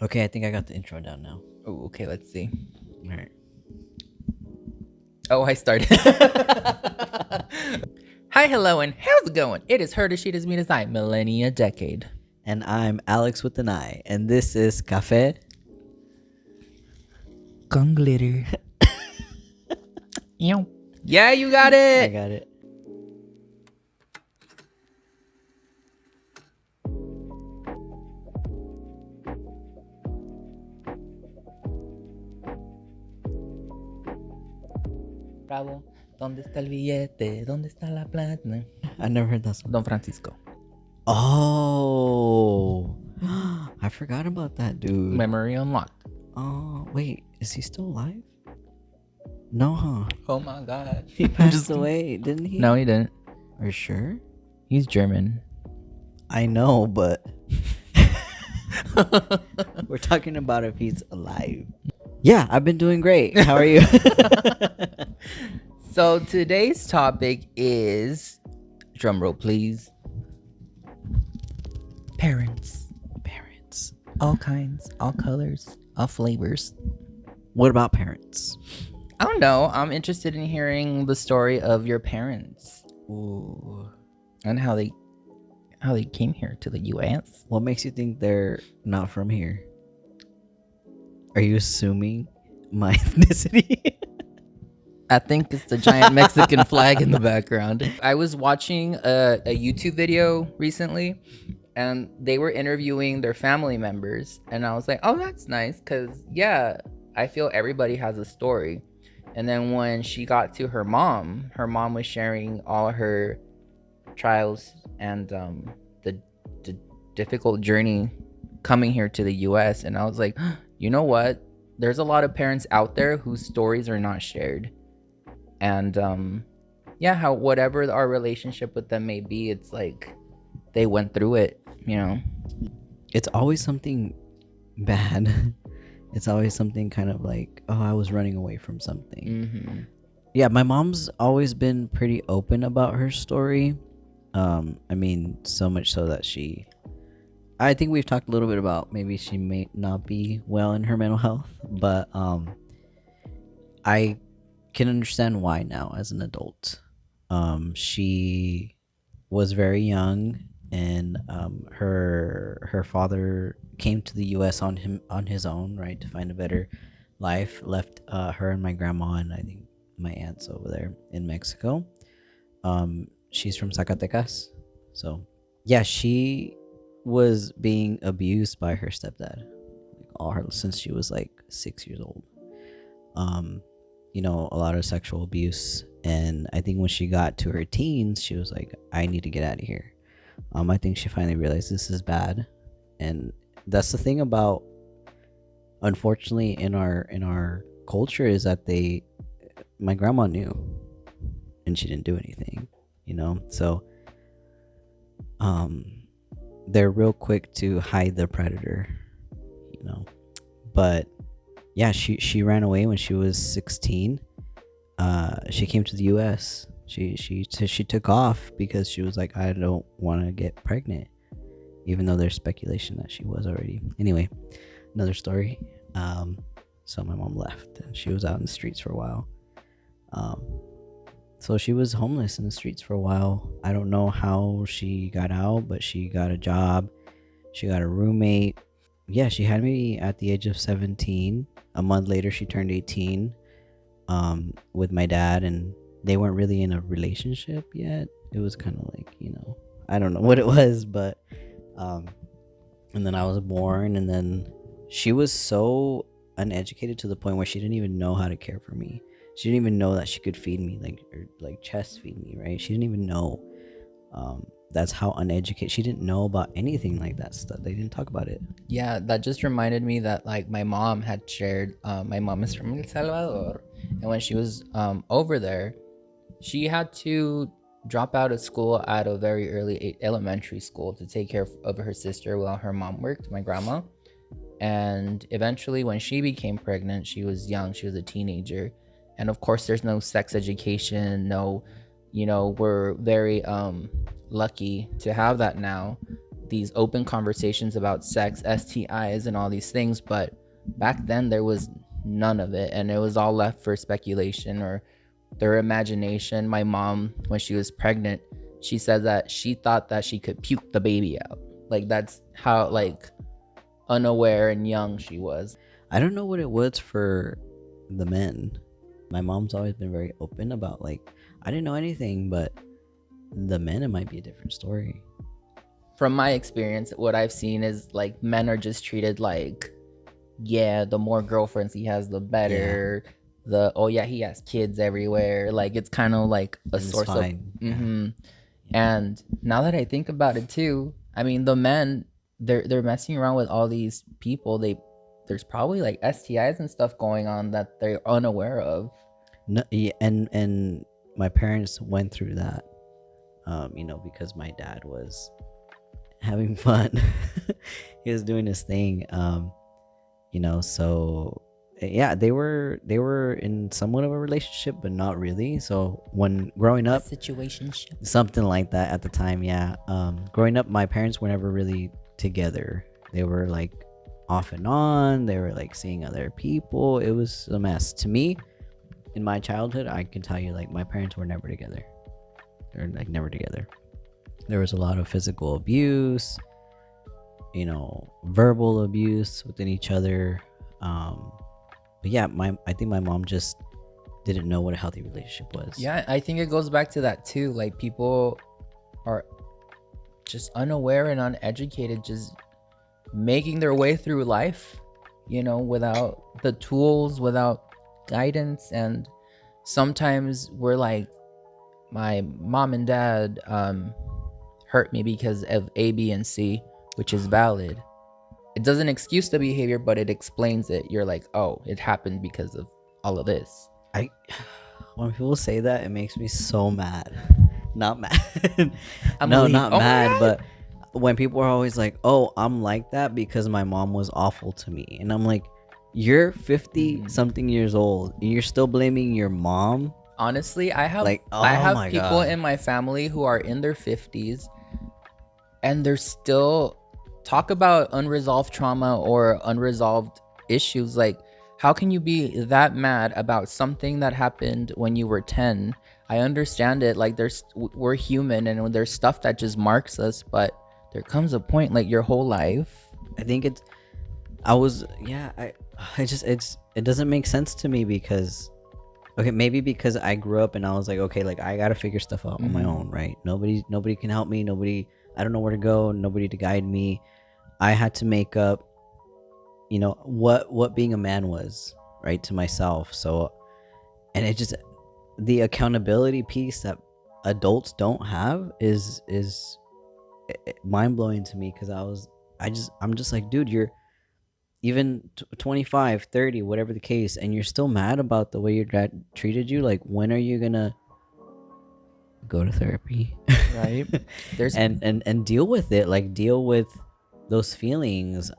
Okay, I think I got the intro down now. Oh, okay, let's see. All right. Oh, I started. Hi, hello, and how's it going? It is her, she, it is me, it is I, Millenia Decade. And I'm Alex with an I, and this is Café. Con glitter. Yeah, you got I it. got it. Bravo. ¿Dónde está el billete? ¿Dónde está la plata? I never heard that song. Don Francisco. Oh, I forgot about that dude. Memory unlocked. Oh, wait, is he still alive? No, huh? Oh my god. He passed away, didn't he? No, he didn't. Are you sure? He's German. I know, but we're talking about if he's alive. Yeah, I've been doing great. How are you? So today's topic is, drumroll please, parents. Parents. All kinds, all colors, all flavors. What about parents? I don't know. I'm interested in hearing the story of your parents Ooh. and how they came here to the US. What makes you think they're not from here? Are you assuming my ethnicity? I think it's the giant Mexican flag in the background. I was watching a YouTube video recently, and they were interviewing their family members, and I was like, oh, that's nice, because yeah, I feel everybody has a story. And then when she got to her mom was sharing all her trials and the difficult journey coming here to the US, and I was like, you know what, there's a lot of parents out there whose stories are not shared. And yeah, how whatever our relationship with them may be, it's like they went through it, you know. It's always something bad. It's always something kind of like, oh, I was running away from something. Yeah, my mom's always been pretty open about her story. I mean, so much so that I think we've talked a little bit about maybe she may not be well in her mental health, but I can understand why now as an adult. She was very young, and her father came to the U.S. on his own, right, to find a better life. Left her and my grandma and I think my aunt's over there in Mexico. She's from Zacatecas, so yeah, she was being abused by her stepdad, all her since she was like 6 years old. You know, a lot of sexual abuse, and I think when she got to her teens, she was like, I need to get out of here. I think she finally realized this is bad, and that's the thing about, unfortunately, in our culture, is that my grandma knew, and she didn't do anything, you know. So they're real quick to hide the predator, you know. But yeah, she ran away when she was 16. She came to the US. She took off because she was like, I don't want to get pregnant, even though there's speculation that she was already. Anyway, another story. So my mom left, and she was out in the streets for a while. So she was homeless in the streets for a while. I don't know how she got out, but she got a job. She got a roommate. Yeah, she had me at the age of 17. A month later, she turned 18 with my dad, and they weren't really in a relationship yet. It was kind of like, you know, I don't know what it was, but and then I was born, and then she was so uneducated to the point where she didn't even know how to care for me. She didn't even know that she could feed me, like chest feed me, right? She didn't even know. That's how uneducated. She didn't know about anything like that stuff. They didn't talk about it. Yeah, that just reminded me that like my mom had shared. My mom is from El Salvador, and when she was over there, she had to drop out of school at a very early elementary school to take care of her sister while her mom worked, my grandma. And eventually, when she became pregnant, she was young. She was a teenager, and of course, there's no sex education. No, you know, we're very lucky to have that now. these open conversations about sex, STIs, and all these things. But back then, there was none of it, and it was all left for speculation or their imagination. My mom, when she was pregnant, she said that she thought that she could puke the baby out. Like, that's how like unaware and young she was. I don't know what it was for the men. My mom's always been very open about, like, I didn't know anything, but the men, it might be a different story. From my experience, what I've seen is like men are just treated like, yeah, the more girlfriends he has, the better. The oh yeah, he has kids everywhere. Like, it's kind of like a It's source fine. of. And now that I think about it too, I mean, the men, they're messing around with all these people. There's probably like STIs and stuff going on that they're unaware of. No, yeah, and my parents went through that, because my dad was having fun. He was doing his thing, so yeah, they were in somewhat of a relationship, but not really. So when growing up, Situationship. something like that at the time, yeah. Growing up, my parents were never really together. They were like off and on. They were like seeing other people. It was a mess. To me, in my childhood, I can tell you, like, my parents were never together. They're like never together. There was a lot of physical abuse, verbal abuse within each other. But yeah, I think my mom just didn't know what a healthy relationship was. Yeah, I think it goes back to that too. Like, people are just unaware and uneducated, just making their way through life, without the tools, without guidance. And sometimes we're like, my mom and dad hurt me because of A, B, and C, which is valid. It doesn't excuse the behavior, but it explains it. You're like, oh, it happened because of all of this. When people say that, it makes me so mad. Not mad. I'm No, like, not oh my mad, God. but when people are always like, "Oh, I'm like that because my mom was awful to me," and I'm like, "You're 50 something years old, and you're still blaming your mom." Honestly, I have Like, I oh have my people God. in my family who are in their 50s, and they're still talk about unresolved trauma or unresolved issues. Like, how can you be that mad about something that happened when you were 10? I understand it. Like, we're human, and there's stuff that just marks us, but there comes a point, like, your whole life. I think it's. I was. Yeah. I just. It doesn't make sense to me because. Okay, maybe because I grew up and I was like, okay, like, I gotta figure stuff out on my own, right? Nobody can help me. Nobody. I don't know where to go. Nobody to guide me. I had to make up, what being a man was, right, to myself. So, and it just, the accountability piece that adults don't have is mind blowing to me, because I'm just like, dude, you're even 25, 30, whatever the case, and you're still mad about the way your dad treated you. Like, when are you gonna go to therapy? Right. There's and deal with it, like, deal with those feelings,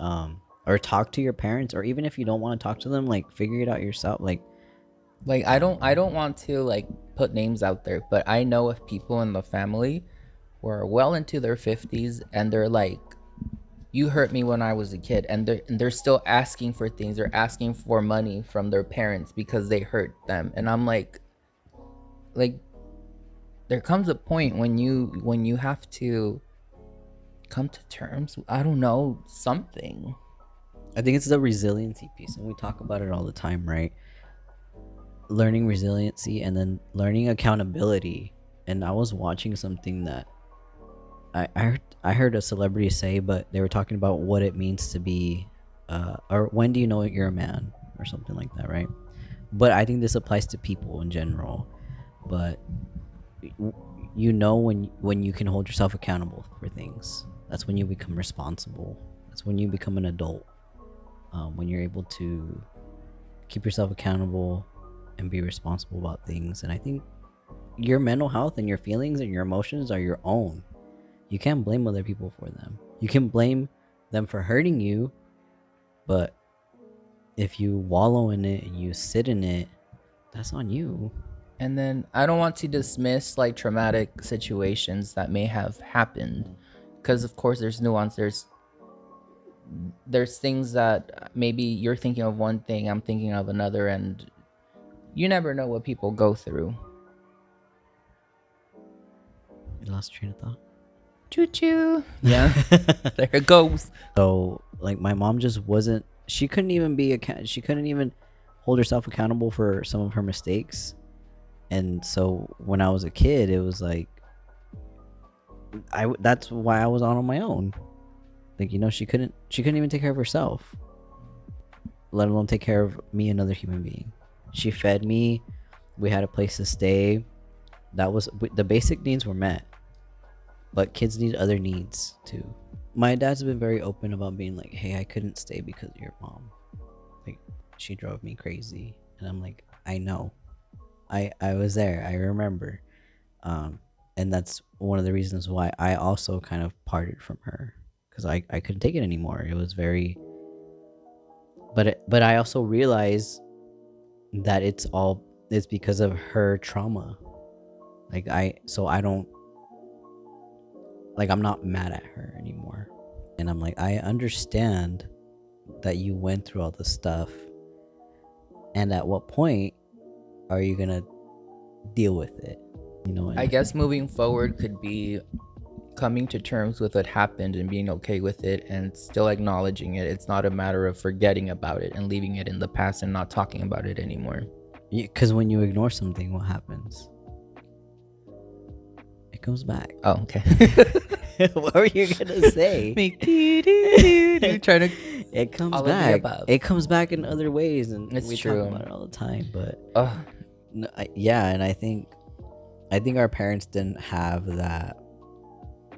or talk to your parents, or even if you don't want to talk to them, like, figure it out yourself. Like, I don't want to like put names out there, but I know of people in the family who are well into their 50s, and they're like, you hurt me when I was a kid, and they're still asking for things. They're asking for money from their parents because they hurt them. And I'm like, there comes a point when you have to come to terms, I don't know, something. I think it's the resiliency piece, and we talk about it all the time, right? Learning resiliency and then learning accountability. And I was watching something that I heard a celebrity say, but they were talking about what it means to be, or when do you know you're a man, or something like that, right? But I think this applies to people in general. But when you can hold yourself accountable for things, that's when you become responsible. That's when you become an adult. When you're able to keep yourself accountable and be responsible about things. And I think your mental health and your feelings and your emotions are your own. You can't blame other people for them. You can blame them for hurting you, but if you wallow in it and you sit in it, that's on you. And then I don't want to dismiss like traumatic situations that may have happened, because of course there's nuance. There's things that maybe you're thinking of one thing, I'm thinking of another, and you never know what people go through. You lost train of thought. Choo choo. Yeah. There it goes. So like my mom just wasn't. She couldn't even she couldn't even hold herself accountable for some of her mistakes. And so when I was a kid, it was like that's why I was on my own. Like, you know, she couldn't even take care of herself, let alone take care of me, another human being. She fed me. We had a place to stay. That was the basic needs were met. But kids need other needs too. My dad's been very open about being like, hey, I couldn't stay because of your mom. Like, she drove me crazy. And I'm like, I know. I was there. I remember. And that's one of the reasons why I also kind of parted from her, because I couldn't take it anymore. It was very, but I also realized that it's because of her trauma. Like I don't, like, I'm not mad at her anymore. And I'm like, I understand that you went through all this stuff, and at what point are you gonna deal with it? You know, I guess moving forward could be coming to terms with what happened and being okay with it and still acknowledging it. It's not a matter of forgetting about it and leaving it in the past and not talking about it anymore. Because when you ignore something, what happens? It comes back. Oh, okay. What were you gonna say? Trying to. It comes All of the back. above. It comes back in other ways, and It's we true. talk about it all the time. But Ugh. no, yeah, and I think our parents didn't have that.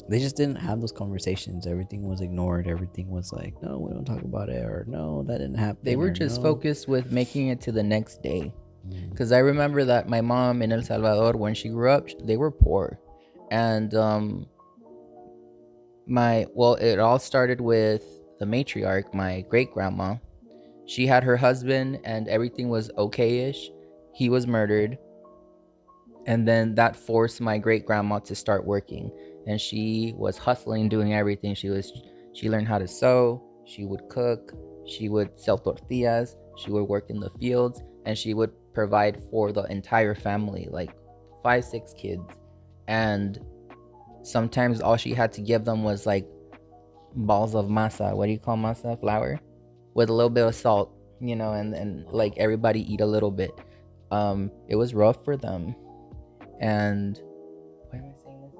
They just didn't have those conversations. Everything was ignored. Everything was like, no, we don't talk about it, or no, that didn't happen. They were or just no. focused with making it to the next day. Mm. Because I remember that my mom in El Salvador, when she grew up, they were poor. And it all started with the matriarch, my great grandma. She had her husband and everything was okay-ish. He was murdered. And then that forced my great grandma to start working. And she was hustling, doing everything. She learned how to sew, she would cook, she would sell tortillas, she would work in the fields, and she would provide for the entire family, like 5-6 kids. And sometimes all she had to give them was like balls of masa. What do you call masa? Flour with a little bit of salt, and like everybody eat a little bit. It was rough for them. And why am I saying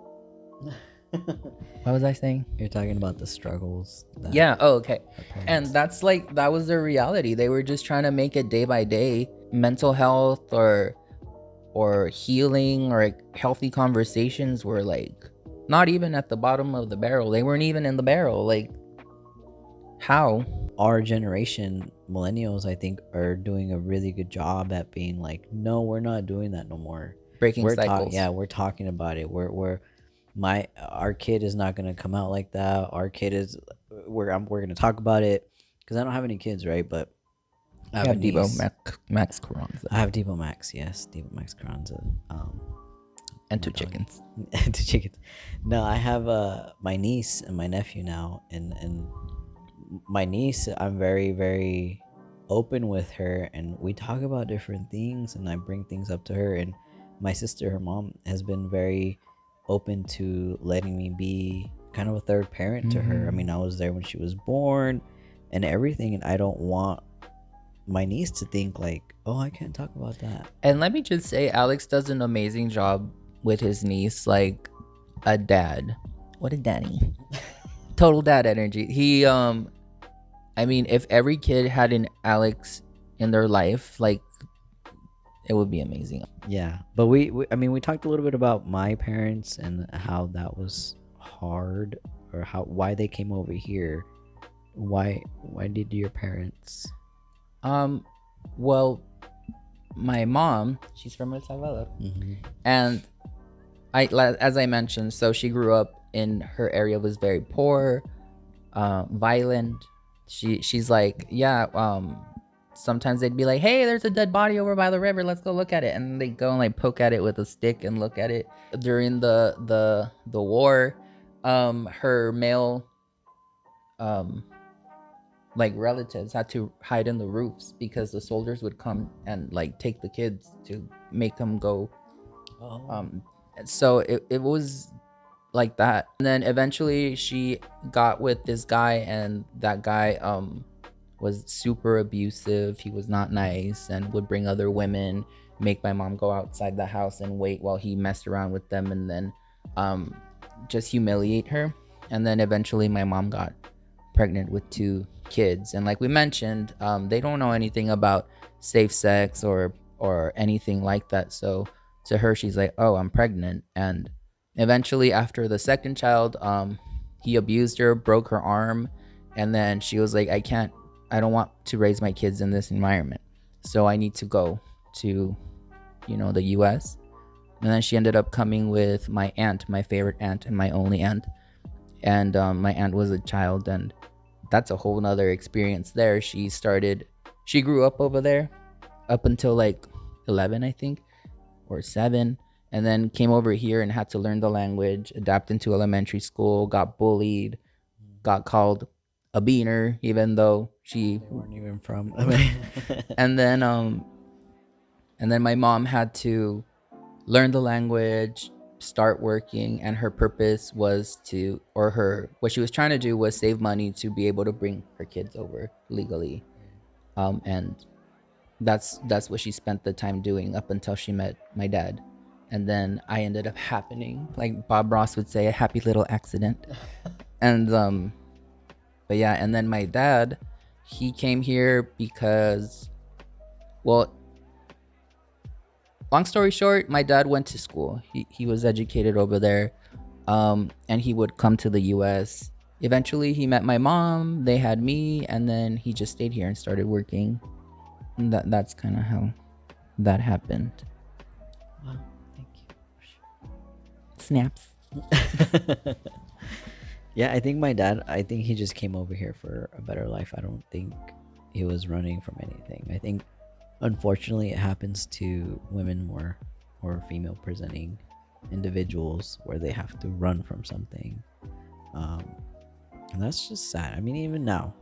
this? What was I saying? You're talking about the struggles. Yeah. Oh, okay. And that was their reality. They were just trying to make it day by day. Mental health or healing or healthy conversations were like not even at the bottom of the barrel. They weren't even in the barrel. Like, how? Our generation, millennials, I think, are doing a really good job at being like, no, we're not doing that no more. Breaking cycles. We're talking about it. Our kid is not gonna come out like that. Our kid is, we're gonna talk about it, because I don't have any kids, right? But I have a Debo niece. Max Carranza. I have Debo Max, yes, Debo Max Carranza. And 2 chickens. And 2 chickens. No, I have my niece and my nephew now, and my niece, I'm very, very open with her, and we talk about different things, and I bring things up to her. And my sister, her mom, has been very open to letting me be kind of a third parent to her. I mean, I was there when she was born and everything, and I don't want my niece to think like, oh, I can't talk about that. And let me just say, Alix does an amazing job with his niece, like a dad. What a daddy. Total dad energy. He I mean, if every kid had an Alix in their life, like, it would be amazing. Yeah, but we we talked a little bit about my parents and how that was hard, or why they came over here. Why did your parents? Well, my mom, she's from El Salvador. Mm-hmm. And as I mentioned, so she grew up in her area, was very poor, violent. She's like, sometimes they'd be like, hey, there's a dead body over by the river, let's go look at it. And they go and like poke at it with a stick and look at it. During the war, her male um like relatives had to hide in the roofs because the soldiers would come and like take the kids to make them go. Oh. um so it was like that. And then eventually she got with this guy, and that guy was super abusive. He was not nice and would bring other women, make my mom go outside the house and wait while he messed around with them, and then um just humiliate her. And then eventually my mom got pregnant with 2 kids, and like we mentioned, they don't know anything about safe sex or anything like that. So to her, she's like, oh, I'm pregnant. And eventually after the second child, he abused her, broke her arm, and then she was like, I don't want to raise my kids in this environment, so I need to go to the US. And then she ended up coming with my aunt, my favorite aunt and my only aunt. And my aunt was a child, and that's a whole nother experience there. She grew up over there up until like 11, I think, or 7, and then came over here and had to learn the language, adapt into elementary school, got bullied, got called a beaner, even though she They weren't even from. and then my mom had to learn the language, start working, and her purpose was to, or her, what she was trying to do was save money to be able to bring her kids over legally. And that's what she spent the time doing up until she met my dad. And then I ended up happening, like Bob Ross would say, a happy little accident. And but yeah, and then my dad, he came here because, well, long story short, my dad went to school. He was educated over there, and he would come to the US. Eventually he met my mom, they had me, and then he just stayed here and started working. And that's kind of how that happened. Wow, thank Snaps. you. Yeah, I think my dad, I think he just came over here for a better life. I don't think he was running from anything. I think, unfortunately, it happens to women more, or female presenting individuals, where they have to run from something. And that's just sad. I mean, even now,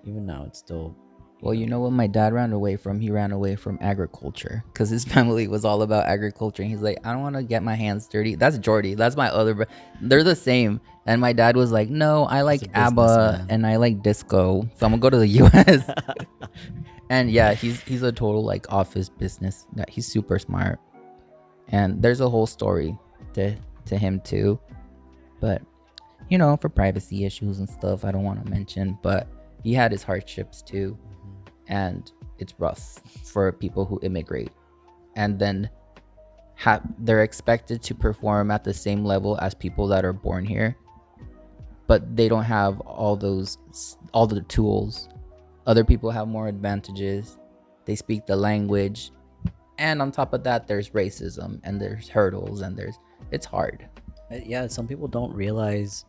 it's still. Well, you know what my dad ran away from? He ran away from agriculture because his family was all about agriculture. And he's like, I don't want to get my hands dirty. That's Jordy. That's my other They're the same. And my dad was like, no, I like a ABBA businessman. and I like disco. So I'm going to go to the US. And yeah, he's a total like office business guy. He's super smart. And there's a whole story to him too. But, for privacy issues and stuff, I don't want to mention. But he had his hardships too. And it's rough for people who immigrate, and then they're expected to perform at the same level as people that are born here, but they don't have all the tools. Other people have more advantages. They speak the language, and on top of that, there's racism and there's hurdles and it's hard. Yeah, some people don't realize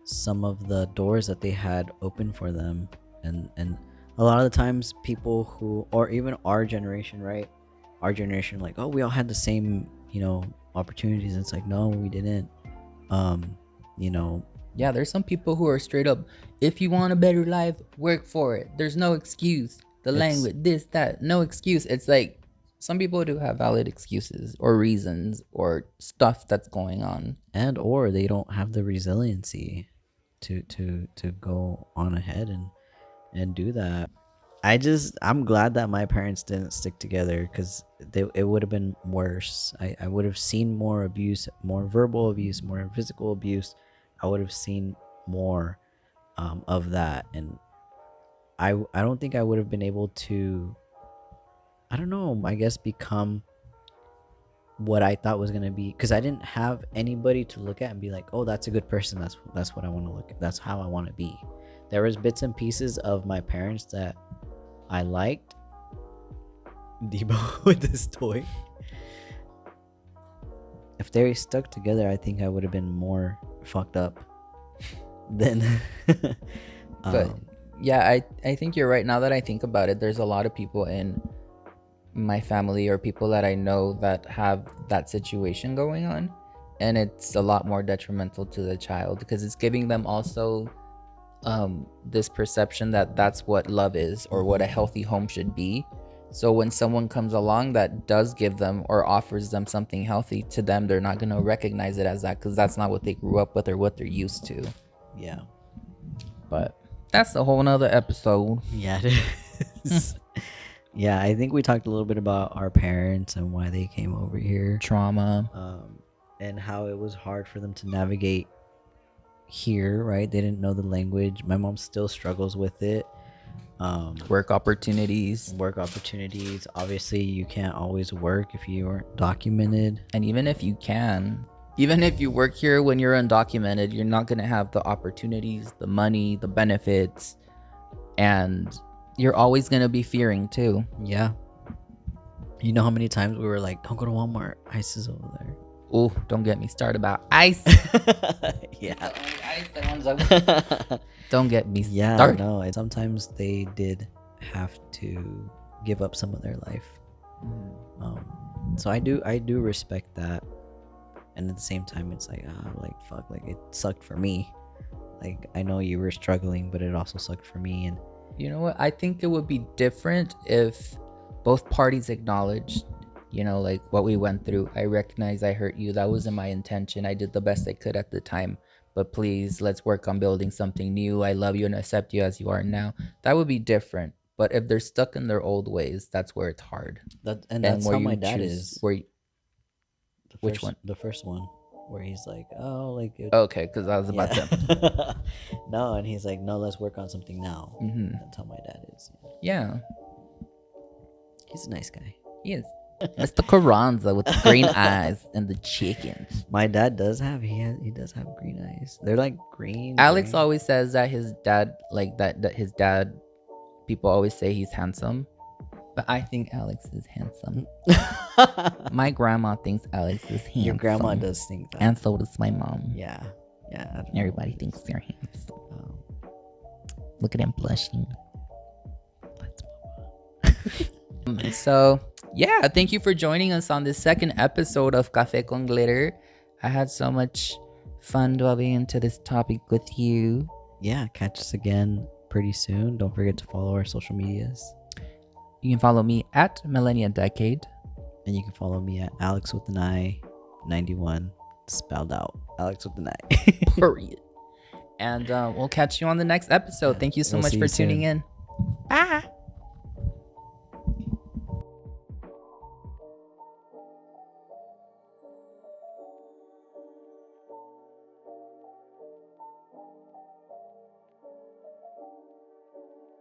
some of the doors that they had open for them, and a lot of the times people who, or even our generation, right, like, oh, we all had the same opportunities. It's like, no, we didn't. Yeah, there's some people who are straight up, if you want a better life, work for it. There's no excuse. The language, this, that, no excuse. It's like, some people do have valid excuses or reasons or stuff that's going on, or they don't have the resiliency to go on ahead and do that. I'm glad that my parents didn't stick together, because it would have been worse. I would have seen more abuse, more verbal abuse, more physical abuse. I would have seen more of that, and I don't think I would have been able to, I don't know, I guess, become what I thought was gonna be, because I didn't have anybody to look at and be like, oh, that's a good person. That's what I want to look at. That's how I want to be. There was bits and pieces of my parents that I liked. Debo with this toy. If they stuck together, I think I would have been more fucked up than. But yeah, I think you're right. Now that I think about it, there's a lot of people in my family or people that I know that have that situation going on. and it's a lot more detrimental to the child because it's giving them also this perception that that's what love is or what a healthy home should be. So when someone comes along that does give them or offers them something healthy, to them they're not going to recognize it as that because that's not what they grew up with or what they're used to. Yeah. But that's a whole nother episode. Yeah, it is. Yeah, I think we talked a little bit about our parents and why they came over here, Trauma. and how it was hard for them to navigate here, right? They didn't know the language. My mom still struggles with it. Work opportunities. Obviously, you can't always work if you aren't documented. And even if you can, even if you work here when you're undocumented, you're not going to have the opportunities, the money, the benefits, and you're always going to be fearing too. Yeah. You know how many times we were like, don't go to Walmart. ICE is over there. Oh, don't get me started about ICE. Yeah. Don't get me Yeah, started. no. Sometimes they did have to give up some of their life. So I do respect that. And at the same time, it's like, fuck, like it sucked for me. Like, I know you were struggling, but it also sucked for me. And you know what? I think it would be different if both parties acknowledged, like what we went through. I recognize I hurt you. That wasn't my intention. I did the best I could at the time. But please, let's work on building something new. I love you and accept you as you are now. That would be different. But if they're stuck in their old ways, that's where it's hard. That's how my dad is. Which one? The first one, where he's like, oh, like... Okay, because I was about to... No, and he's like, no, let's work on something now. Mm-hmm. That's how my dad is. Yeah. He's a nice guy. He is. Mr. Carranza with the green eyes and the chickens. My dad does have... He does have green eyes. They're like green. Alex always says that his dad, like that his dad, people always say he's handsome. But I think Alex is handsome. My grandma thinks Alex is handsome. Your grandma does think that. And so does my mom. Yeah. Everybody thinks they're handsome. Look at him blushing. So, yeah, thank you for joining us on this second episode of Café con Glitter. I had so much fun delving into this topic with you. Yeah, catch us again pretty soon. Don't forget to follow our social medias. You can follow me at Millenia Decade. And you can follow me at Alix with an I 91 spelled out. Alix with an I. Period. And we'll catch you on the next episode. Thank you so much for tuning in. Bye.